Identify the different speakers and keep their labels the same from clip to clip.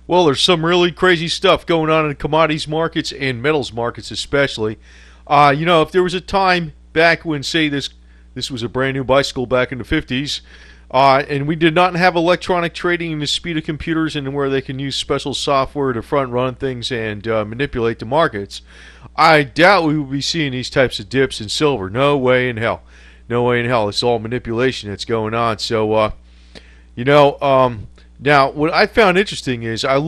Speaker 1: Well, there's some really crazy stuff going on in the commodities markets and metals markets, especially. If there was a time back when, say, this was a brand new bicycle back in the 50s, and we did not have electronic trading and the speed of computers and where they can use special software to front run things and manipulate the markets, I doubt we would be seeing these types of dips in silver. No way in hell. No way in hell. It's all manipulation that's going on. So, now, what I found interesting is I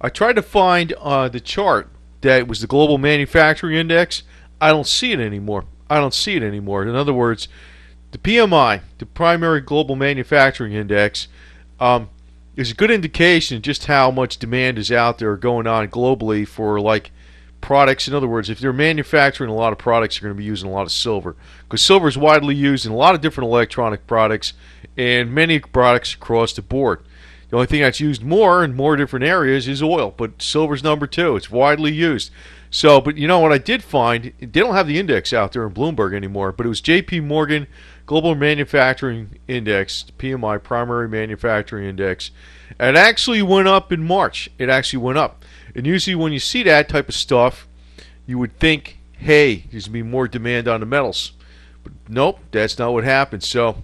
Speaker 1: tried to find the chart that was the global manufacturing index. I don't see it anymore. In other words, the PMI, the primary global manufacturing index, is a good indication of just how much demand is out there going on globally for like products. In other words, if they're manufacturing a lot of products, you're going to be using a lot of silver because silver is widely used in a lot of different electronic products and many products across the board. The only thing that's used more in more different areas is oil, but silver's number two. It's widely used. So, but you know what I did find? They don't have the index out there in Bloomberg anymore, but it was J.P. Morgan Global Manufacturing Index, PMI Primary Manufacturing Index. And it actually went up in March. It actually went up. And usually when you see that type of stuff, you would think, hey, there's going to be more demand on the metals. But nope, that's not what happened. So,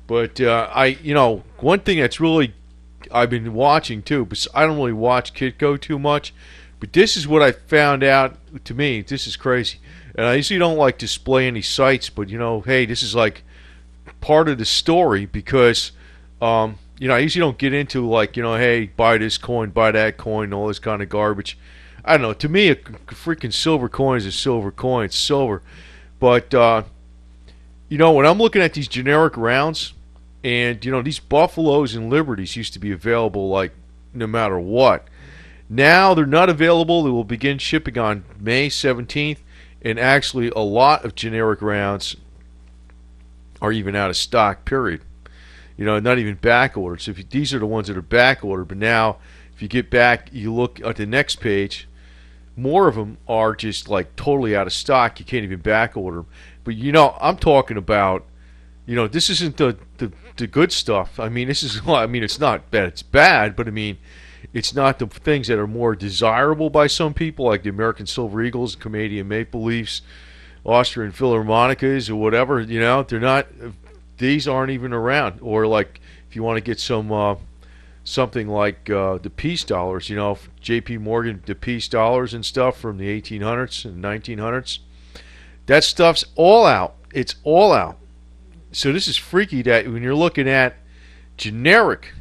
Speaker 1: but one thing that's really I've been watching too, but I don't really watch Kitco too much. But this is what I found out. To me, this is crazy. And I usually don't like display any sites, but hey, this is like part of the story because I usually don't get into like hey, buy this coin, buy that coin, all this kind of garbage. I don't know. To me, a freaking silver coin is a silver coin. It's silver. But when I'm looking at these generic rounds. And, these Buffaloes and Liberties used to be available, like, no matter what. Now they're not available. They will begin shipping on May 17th. And actually, a lot of generic rounds are even out of stock, period. Not even back ordered. So these are the ones that are back ordered. But now, if you get back, you look at the next page, more of them are just, like, totally out of stock. You can't even back order them. But, I'm talking about, this isn't the good stuff. I mean, it's not bad. It's bad, but I mean, it's not the things that are more desirable by some people, like the American Silver Eagles, Canadian Maple Leafs, Austrian Philharmonicas, or whatever. They're not. These aren't even around. Or like, if you want to get some something like the peace dollars, J.P. Morgan, the peace dollars and stuff from the 1800s and 1900s. That stuff's all out. It's all out. So this is freaky that when you're looking at generic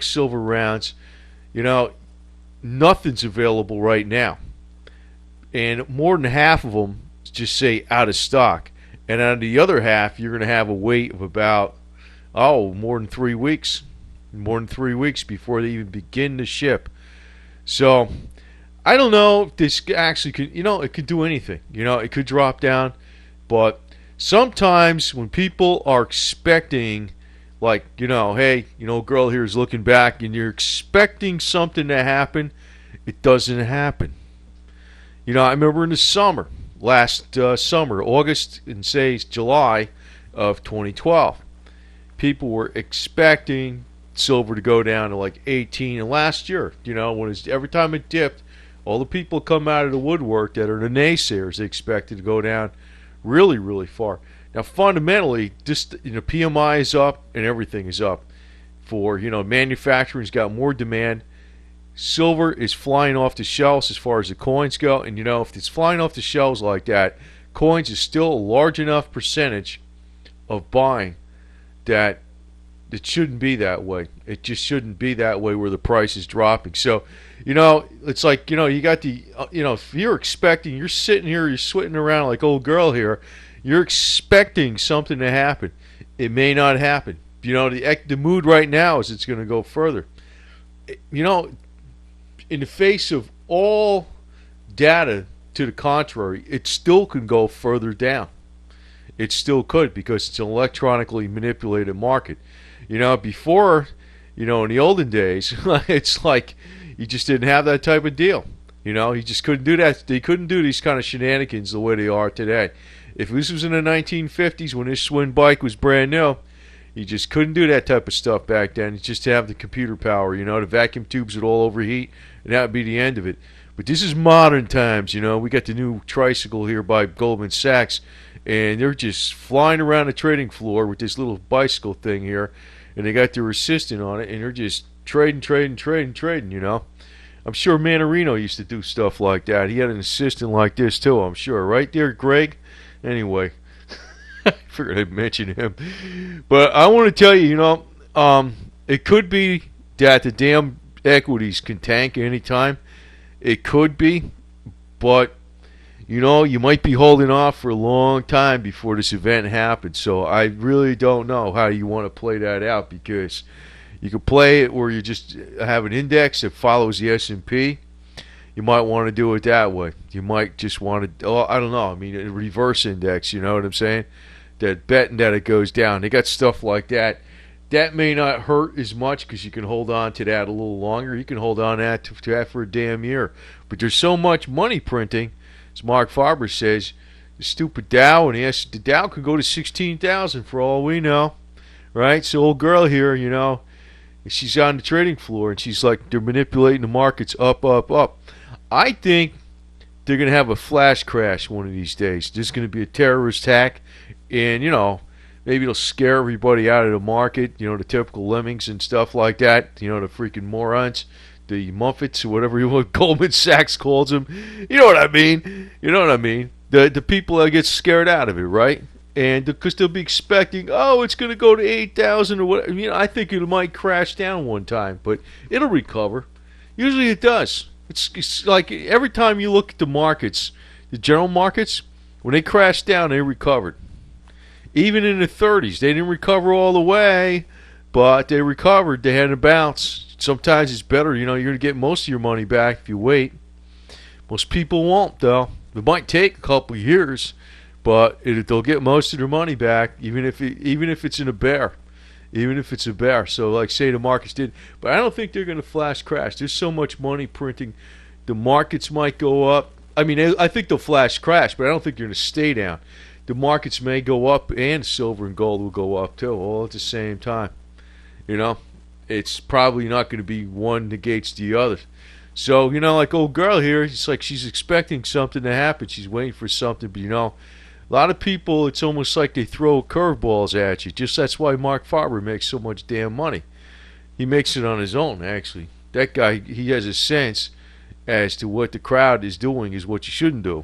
Speaker 1: silver rounds, nothing's available right now. And more than half of them just say out of stock. And on the other half, you're going to have a wait of about, more than 3 weeks. More than 3 weeks before they even begin to ship. So I don't know if this actually could, it could do anything. It could drop down. But sometimes when people are expecting, like, hey, girl here is looking back and you're expecting something to happen, it doesn't happen. I remember in the summer, last summer, August and say July of 2012, people were expecting silver to go down to like 18. And last year, every time it dipped, all the people come out of the woodwork that are the naysayers, they expected to go down really, really far. Now, fundamentally, this PMI is up and everything is up. For manufacturing's got more demand. Silver is flying off the shelves as far as the coins go, and if it's flying off the shelves like that, coins is still a large enough percentage of buying that it shouldn't be that way. It just shouldn't be that way where the price is dropping. So, it's like, you got the, if you're expecting, you're sitting here, you're sweating around like old girl here, you're expecting something to happen. It may not happen. The mood right now is it's going to go further. In the face of all data to the contrary, it still can go further down. It still could because it's an electronically manipulated market. Before, in the olden days, it's like you just didn't have that type of deal. You just couldn't do that. They couldn't do these kind of shenanigans the way they are today. If this was in the 1950s when this Swin bike was brand new, You just couldn't do that type of stuff back then. You just have the computer power, the vacuum tubes would all overheat, and that would be the end of it. But this is modern times, We got the new tricycle here by Goldman Sachs, and they're just flying around the trading floor with this little bicycle thing here, and they got their assistant on it, and they're just trading. I'm sure Manarino used to do stuff like that. He had an assistant like this too, I'm sure. Right there, Greg? Anyway, I figured I'd mention him. But I want to tell you, it could be that the damn equities can tank anytime. It could be, but you might be holding off for a long time before this event happens. So I really don't know how you want to play that out, because you could play it where you just have an index that follows the S&P. You might want to do it that way. You might just want to, I don't know, a reverse index, you know what I'm saying? That betting that it goes down. They got stuff like that. That may not hurt as much because you can hold on to that a little longer. You can hold on to that for a damn year. But there's so much money printing, as Mark Farber says, the stupid Dow, and the Dow could go to 16,000 for all we know, right? So old girl here, she's on the trading floor, and she's like, they're manipulating the markets up, up, up. I think they're going to have a flash crash one of these days. There's going to be a terrorist attack, and, maybe it'll scare everybody out of the market, the typical lemmings and stuff like that, the freaking morons, the Muffets, or whatever Goldman Sachs calls them. You know what I mean? The people that get scared out of it, right? And because they'll be expecting, it's going to go to 8,000 or what. I think it might crash down one time, but it'll recover. Usually it does. It's like every time you look at the markets, the general markets, when they crashed down, they recovered. Even in the 30s, they didn't recover all the way, but they recovered. They had a bounce. Sometimes it's better, you're going to get most of your money back if you wait. Most people won't, though. It might take a couple of years, but they'll get most of their money back, even if it's in a bear. Even if it's a bear. So, like, say the markets did. But I don't think they're going to flash crash. There's so much money printing. The markets might go up. I think they'll flash crash, but I don't think they're going to stay down. The markets may go up, and silver and gold will go up too, all at the same time. It's probably not going to be one negates the other. So, like old girl here, it's like she's expecting something to happen. She's waiting for something, but a lot of people, it's almost like they throw curveballs at you. Just that's why Mark Farber makes so much damn money. He makes it on his own, actually. That guy, he has a sense as to what the crowd is doing is what you shouldn't do.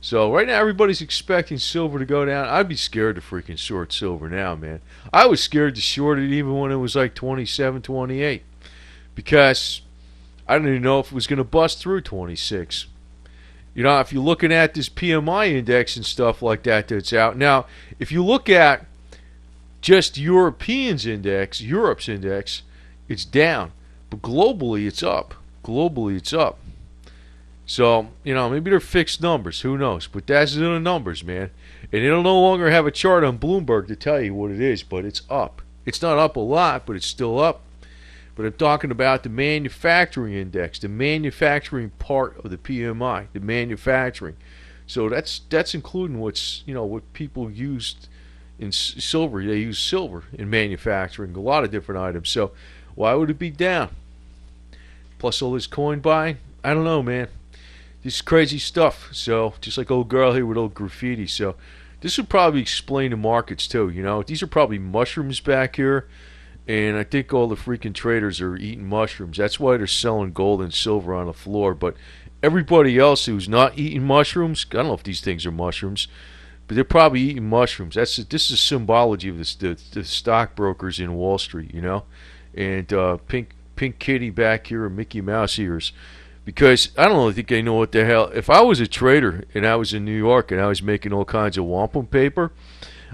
Speaker 1: So right now everybody's expecting silver to go down. I'd be scared to freaking short silver now, man. I was scared to short it even when it was like 27, 28. Because I didn't even know if it was going to bust through 26. If you're looking at this PMI index and stuff like that that's out. Now, if you look at just Europe's index, it's down. But globally, it's up. So, maybe they're fixed numbers. Who knows? But that's the numbers, man. And it'll no longer have a chart on Bloomberg to tell you what it is, but it's up. It's not up a lot, but it's still up. But I'm talking about the manufacturing index, the manufacturing part of the PMI, the manufacturing. So that's including what people used in silver. They use silver in manufacturing, a lot of different items. So why would it be down? Plus all this coin buying? I don't know, man. This is crazy stuff. So just like old girl here with old graffiti. So this would probably explain the markets too. These are probably mushrooms back here. And I think all the freaking traders are eating mushrooms. That's why they're selling gold and silver on the floor. But everybody else who's not eating mushrooms, I don't know if these things are mushrooms, but they're probably eating mushrooms. This is symbology of the stockbrokers in Wall Street, And pink kitty back here and Mickey Mouse ears. Because I don't really think they know what the hell. If I was a trader and I was in New York and I was making all kinds of wampum paper,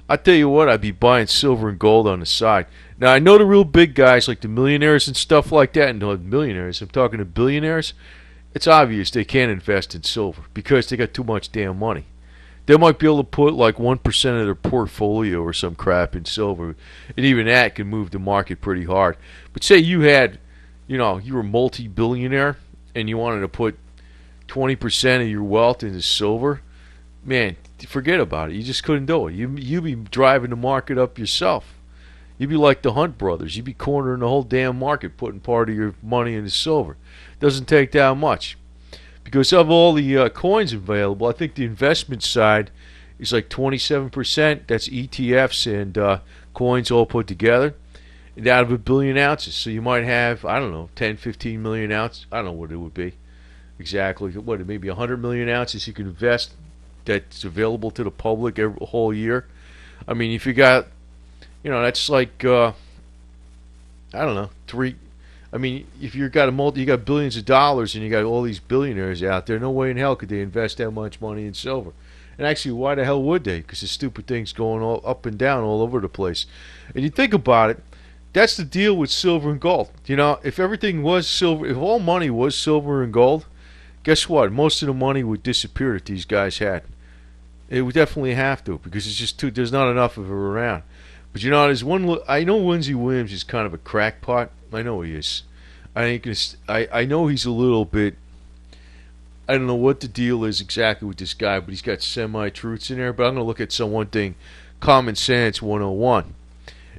Speaker 1: I tell you what, I'd be buying silver and gold on the side. Now, I know the real big guys like the millionaires and stuff like that, and not millionaires, I'm talking to billionaires, it's obvious they can't invest in silver because they got too much damn money. They might be able to put like 1% of their portfolio or some crap in silver, and even that can move the market pretty hard. But say you had, you were a multi-billionaire, and you wanted to put 20% of your wealth into silver, man, forget about it. You just couldn't do it. You'd be driving the market up yourself. You'd be like the Hunt brothers. You'd be cornering the whole damn market, putting part of your money into silver. Doesn't take that much. Because of all the coins available, I think the investment side is like 27%. That's ETFs and coins all put together. And out of 1 billion ounces. So you might have, I don't know, 10, 15 million ounces. I don't know what it would be exactly. What, maybe 100 million ounces you can invest that's available to the public every whole year. I mean, if you got, that's like, I don't know, three. I mean, if you got billions of dollars and you got all these billionaires out there, no way in hell could they invest that much money in silver. And actually, why the hell would they? Because the stupid thing's going all up and down all over the place. And you think about it, that's the deal with silver and gold. If everything was silver, if all money was silver and gold, guess what? Most of the money would disappear that these guys had. It would definitely have to, because it's just there's not enough of it around. But there's one. I know Lindsey Williams is kind of a crackpot. I know he is. I know he's a little bit. I don't know what the deal is exactly with this guy, but he's got semi-truths in there. But I'm going to look at one thing, common sense 101.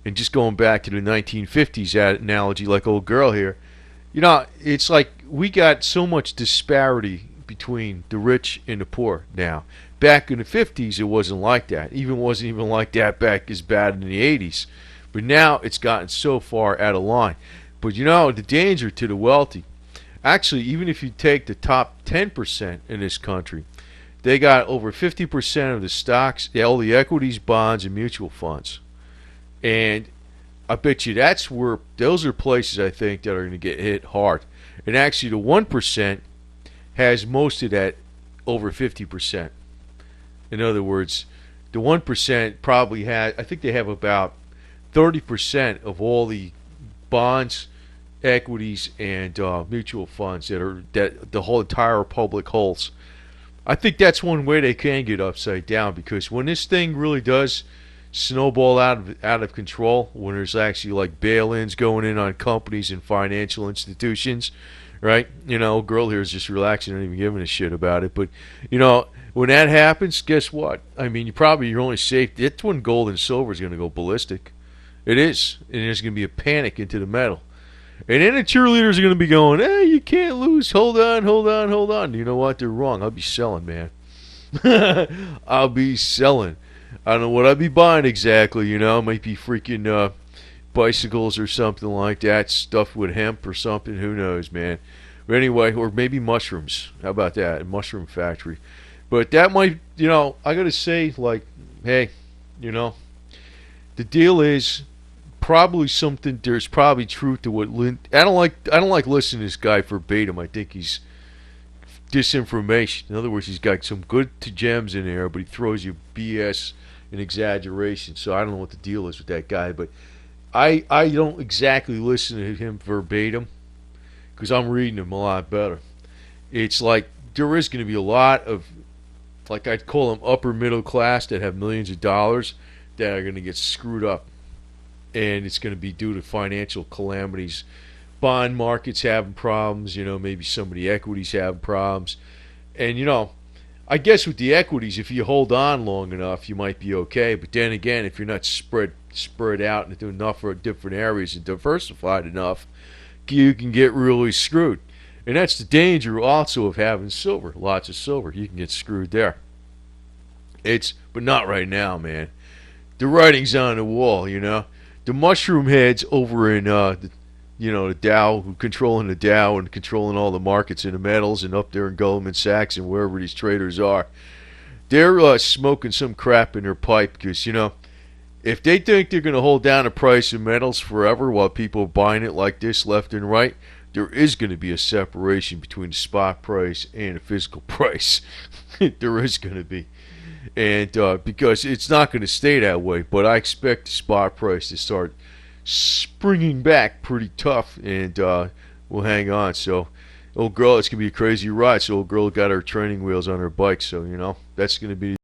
Speaker 1: And just going back to the 1950s analogy, like old girl here, it's like we got so much disparity between the rich and the poor now. Back in the 50s, it wasn't like that. Wasn't even like that back as bad in the 80s. But now it's gotten so far out of line. But the danger to the wealthy, actually, even if you take the top 10% in this country, they got over 50% of the stocks, all the equities, bonds, and mutual funds. And I bet you those are places I think that are going to get hit hard. And actually, the 1% has most of that over 50%. In other words, the 1% probably I think they have about 30% of all the bonds, equities, and mutual funds that the whole entire public holds. I think that's one way they can get upside down, because when this thing really does snowball out of control, when there's actually like bail-ins going in on companies and financial institutions, right? Girl here is just relaxing and not even giving a shit about it. But when that happens, guess what? I mean, you're only safe. That's when gold and silver is going to go ballistic. It is, and there's going to be a panic into the metal. And then the cheerleaders are going to be going, "Hey, you can't lose. Hold on, hold on, hold on." You know what? They're wrong. I'll be selling, man. I'll be selling. I don't know what I'd be buying exactly. It might be freaking bicycles or something like that, stuffed with hemp or something. Who knows, man? But anyway, or maybe mushrooms. How about that? A mushroom factory. But that might, I got to say, like, hey, the deal is probably something. There's probably truth to what I don't like listening to this guy verbatim. I think he's disinformation. In other words, he's got some good gems in there, but he throws you BS and exaggeration. So I don't know what the deal is with that guy, but I don't exactly listen to him verbatim, because I'm reading him a lot better. It's like there is going to be a lot of, like, I'd call them upper middle class that have millions of dollars that are going to get screwed up. And it's going to be due to financial calamities. Bond markets having problems, maybe some of the equities having problems. And, I guess with the equities, if you hold on long enough, you might be okay. But then again, if you're not spread out into enough for different areas and diversified enough, you can get really screwed. And that's the danger also of having silver, lots of silver. You can get screwed there. But not right now, man. The writing's on the wall, The Mushroomheads over in the Dow, controlling the Dow and controlling all the markets in the metals and up there in Goldman Sachs and wherever these traders are, they're smoking some crap in their pipe, because if they think they're going to hold down the price of metals forever while people are buying it like this left and right, there is going to be a separation between the spot price and the physical price. There is going to be. And because it's not going to stay that way, but I expect the spot price to start springing back pretty tough, and we'll hang on. So, old girl, it's going to be a crazy ride. So, old girl got her training wheels on her bike, so, that's going to be